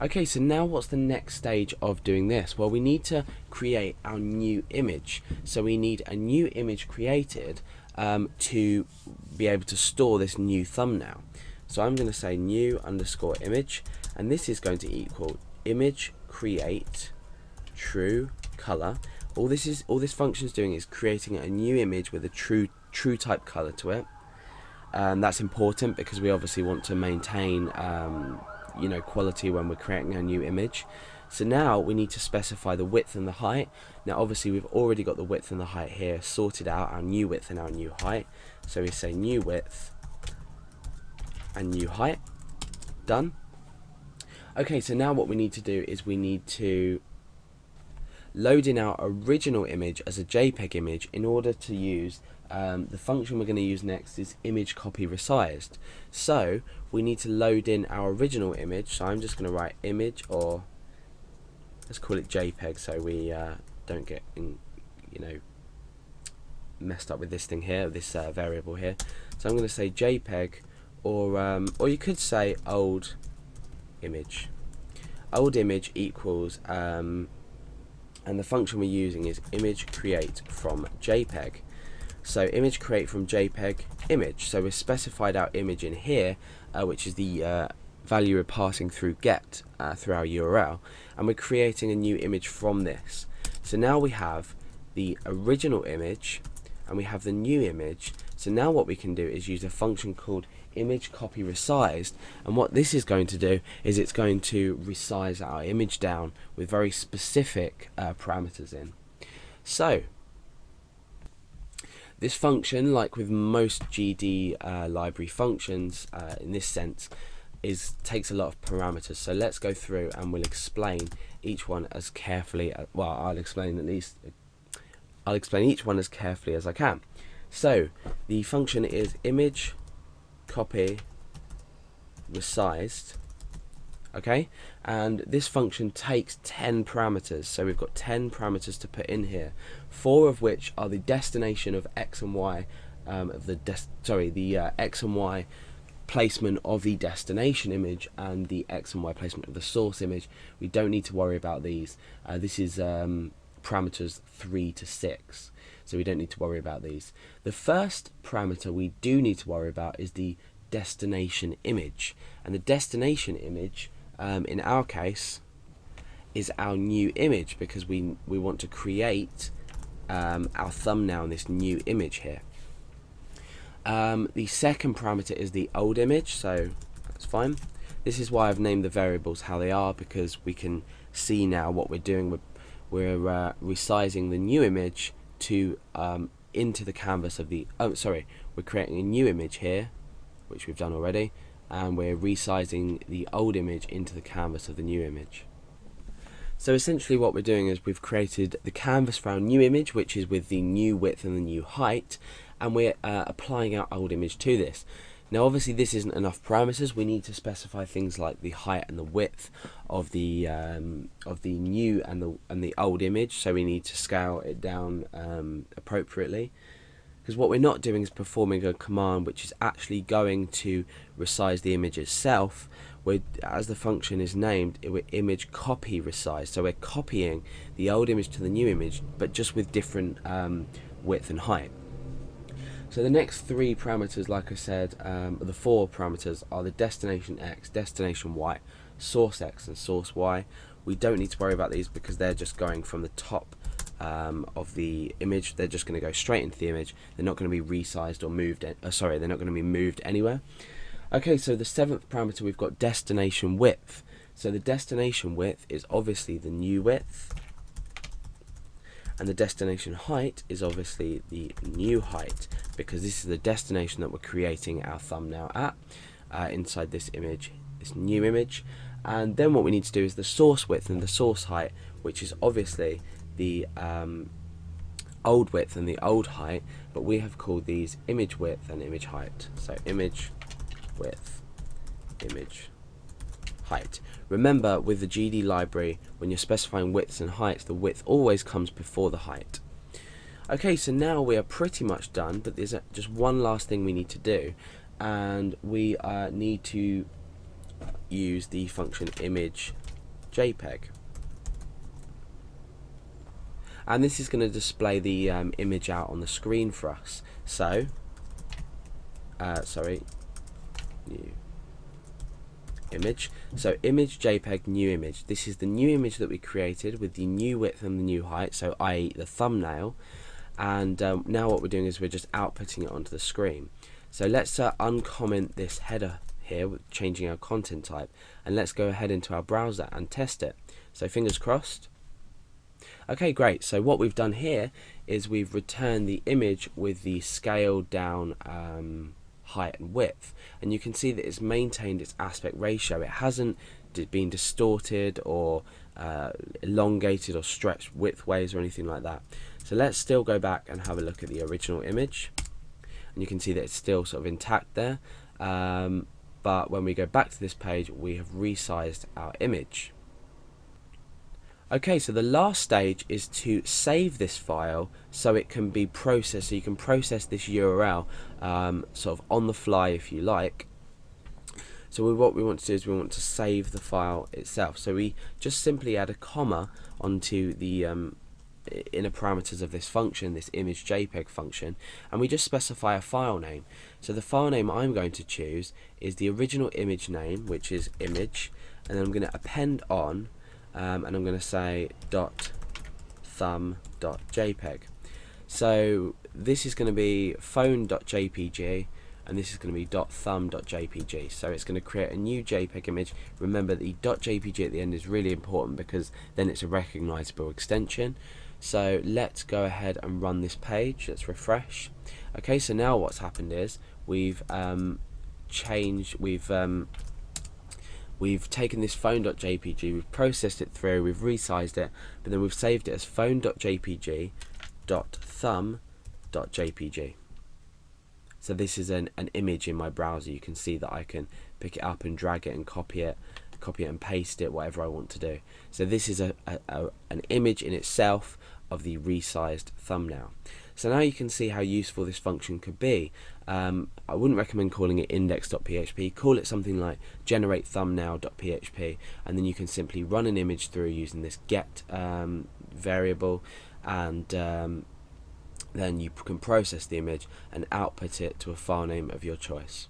Okay, so now what's the next stage of doing this? Well, we need to create our new image. So we need a new image created to be able to store this new thumbnail. So I'm going to say new underscore image, and this is going to equal image create true color. All this function is doing is creating a new image with a true type color to it. That's important because we obviously want to maintain quality when we're creating a new image. So now we need to specify the width and the height. Now obviously we've already got the width and the height here sorted out, our new width and our new height. So we say new width and new height. Done. Okay, so now what we need to do is we need to load in our original image as a JPEG image in order to use the function we're going to use next is image copy resized. So we need to load in our original image. So I'm just going to write image, or let's call it JPEG so we don't get messed up with this thing here, this variable here. So I'm going to say JPEG, or you could say old image. Old image equals and the function we're using is image create from JPEG. So image create from JPEG image. So we've specified our image in here, which is the value we're passing through get through our URL, and we're creating a new image from this. So now we have the original image and we have the new image. So now what we can do is use a function called image copy resized, and what this is going to do is it's going to resize our image down with very specific parameters in. So this function, like with most GD library functions in this sense, takes a lot of parameters. So let's go through and we'll explain each one as carefully. Well, I'll explain each one as carefully as I can. So the function is image copy resized. Okay, and this function takes 10 parameters, so we've got 10 parameters to put in here, 4 of which are the destination of x and y the x and y placement of the destination image and the x and y placement of the source image. We don't need to worry about these. This is parameters 3 to 6, so we don't need to worry about these. The first parameter we do need to worry about is the destination image, and the destination image in our case is our new image, because we want to create our thumbnail in this new image here. The second parameter is the old image, so that's fine. This is why I've named the variables how they are, because we can see now what we're doing. We're resizing the new image to into the canvas of the we're creating a new image here, which we've done already, and we're resizing the old image into the canvas of the new image. So essentially what we're doing is we've created the canvas for our new image, which is with the new width and the new height, and we're applying our old image to this. Now obviously this isn't enough parameters. We need to specify things like the height and the width of the new and the old image, so we need to scale it down appropriately. Because what we're not doing is performing a command which is actually going to resize the image itself. As the function is named, we're image copy resize, so we're copying the old image to the new image, but just with different width and height. So the next 3 parameters, like I said, the 4 parameters are the destination x, destination y, source x and source y. We don't need to worry about these because they're just going from the top of the image. They're just going to go straight into the image. They're not going to be resized or moved. They're not going to be moved anywhere. Okay, so the 7th parameter, we've got destination width. So the destination width is obviously the new width, and the destination height is obviously the new height, because this is the destination that we're creating our thumbnail at inside this image, this new image. And then what we need to do is the source width and the source height, which is obviously the old width and the old height, but we have called these image width and image height. So image width, image height. Remember, with the GD library, when you're specifying widths and heights, the width always comes before the height. Okay, so now we are pretty much done, but there's just one last thing we need to do, and we need to use the function image JPEG. And this is going to display the image out on the screen for us. So, new image. So image JPEG new image. This is the new image that we created with the new width and the new height, so i.e. the thumbnail. And now what we're doing is we're just outputting it onto the screen. So let's uncomment this header here with changing our content type, and let's go ahead into our browser and test it. So fingers crossed. Okay, great. So what we've done here is we've returned the image with the scaled down height and width, and you can see that it's maintained its aspect ratio. It hasn't been distorted or elongated or stretched widthways or anything like that. So let's still go back and have a look at the original image, and you can see that it's still sort of intact there, but when we go back to this page we have resized our image. Okay, so the last stage is to save this file so it can be processed, so you can process this URL sort of on the fly if you like. So what we want to do is we want to save the file itself. So we just simply add a comma onto the inner parameters of this function, this image JPEG function, and we just specify a file name. So the file name I'm going to choose is the original image name, which is image, and then I'm going to append on and I'm going to say .thumb.jpg. So this is going to be phone.jpg and this is going to be .thumb.jpg. So it's going to create a new JPEG image. Remember, the .jpg at the end is really important because then it's a recognizable extension. So let's go ahead and run this page. Let's refresh. Okay, so now what's happened is we've taken this phone.jpg, we've processed it through, we've resized it, but then we've saved it as phone.jpg.thumb.jpg. So this is an image in my browser. You can see that I can pick it up and drag it and copy it and paste it, whatever I want to do. So this is an image in itself of the resized thumbnail. So now you can see how useful this function could be. I wouldn't recommend calling it index.php. Call it something like generate thumbnail.php, and then you can simply run an image through using this get variable, and then you can process the image and output it to a file name of your choice.